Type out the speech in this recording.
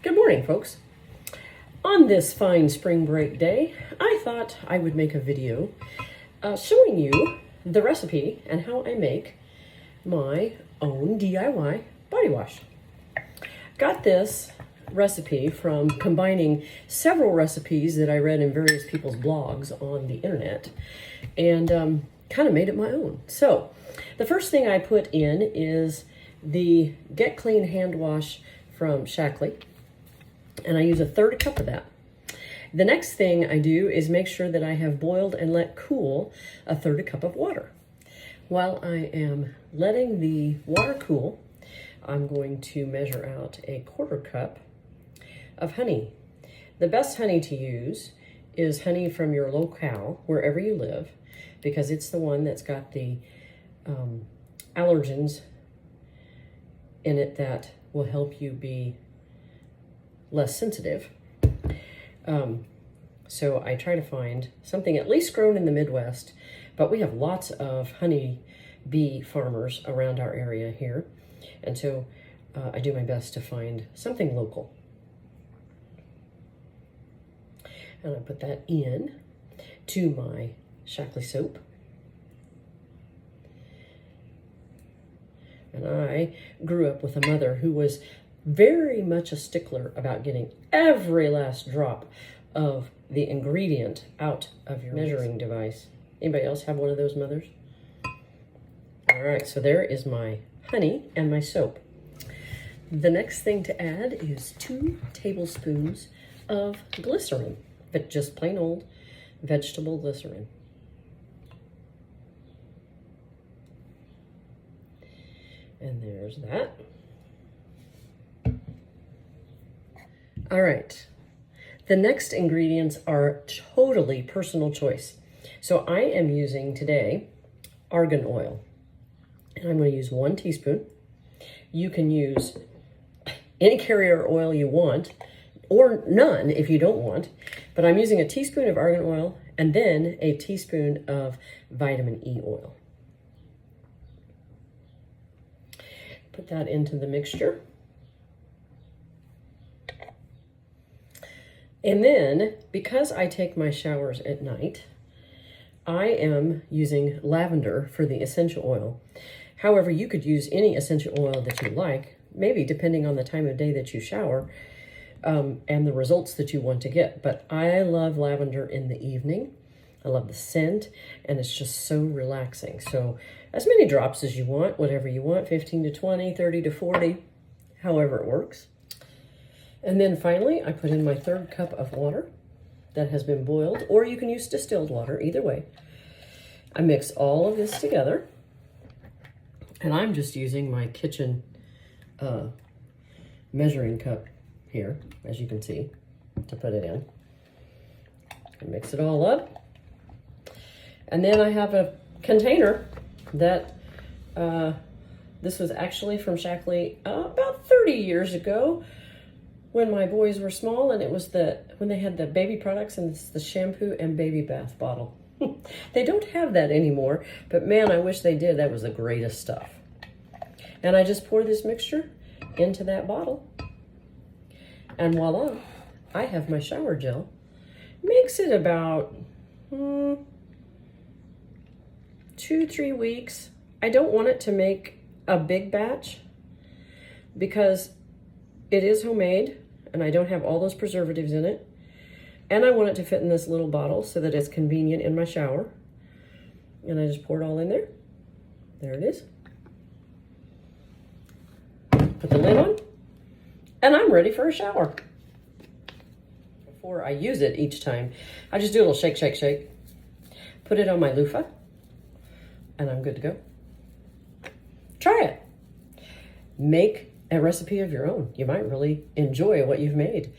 Good morning, folks. On this fine spring break day, I thought I would make a video showing you the recipe and how I make my own DIY body wash. Got this recipe from combining several recipes that I read in various people's blogs on the internet and kind of made it my own. So the first thing I put in is the Get Clean hand wash from Shaklee, and I use 1/3 cup of that. The next thing I do is make sure that I have boiled and let cool 1/3 cup of water. While I am letting the water cool, I'm going to measure out 1/4 cup of honey. The best honey to use is honey from your locale, wherever you live, because it's the one that's got the allergens in it that will help you be less sensitive. So I try to find something at least grown in the Midwest, but we have lots of honey bee farmers around our area here. And so I do my best to find something local. And I put that in to my Shaklee soap. And I grew up with a mother who was very much a stickler about getting every last drop of the ingredient out of your measuring device. Anybody else have one of those mothers? All right, so there is my honey and my soap. The next thing to add is 2 tablespoons of glycerin, but just plain old vegetable glycerin. And there's that. All right, the next ingredients are totally personal choice. So I am using today argan oil, and I'm going to use 1 teaspoon. You can use any carrier oil you want, or none if you don't want, but I'm using 1 teaspoon of argan oil and then 1 teaspoon of vitamin E oil. Put that into the mixture. And then, because I take my showers at night, I am using lavender for the essential oil. However, you could use any essential oil that you like, maybe depending on the time of day that you shower and the results that you want to get. But I love lavender in the evening. I love the scent, and it's just so relaxing. So as many drops as you want, whatever you want, 15 to 20, 30 to 40, however it works. And then finally, I put in my 1/3 cup of water that has been boiled, or you can use distilled water, either way. I mix all of this together, and I'm just using my kitchen measuring cup here, as you can see, to put it in. I mix it all up. And then I have a container that, this was actually from Shaklee about 30 years ago, when my boys were small, and it was when they had the baby products, and it's the shampoo and baby bath bottle. They don't have that anymore, but man, I wish they did. That was the greatest stuff. And I just pour this mixture into that bottle, and voila, I have my shower gel. Makes it about 2-3 weeks. I don't want it to make a big batch because it is homemade, and I don't have all those preservatives in it. And I want it to fit in this little bottle so that it's convenient in my shower. And I just pour it all in there. There it is. Put the lid on, and I'm ready for a shower. Before I use it each time, I just do a little shake, shake, shake. Put it on my loofah, and I'm good to go. Try it. Make a recipe of your own. You might really enjoy what you've made.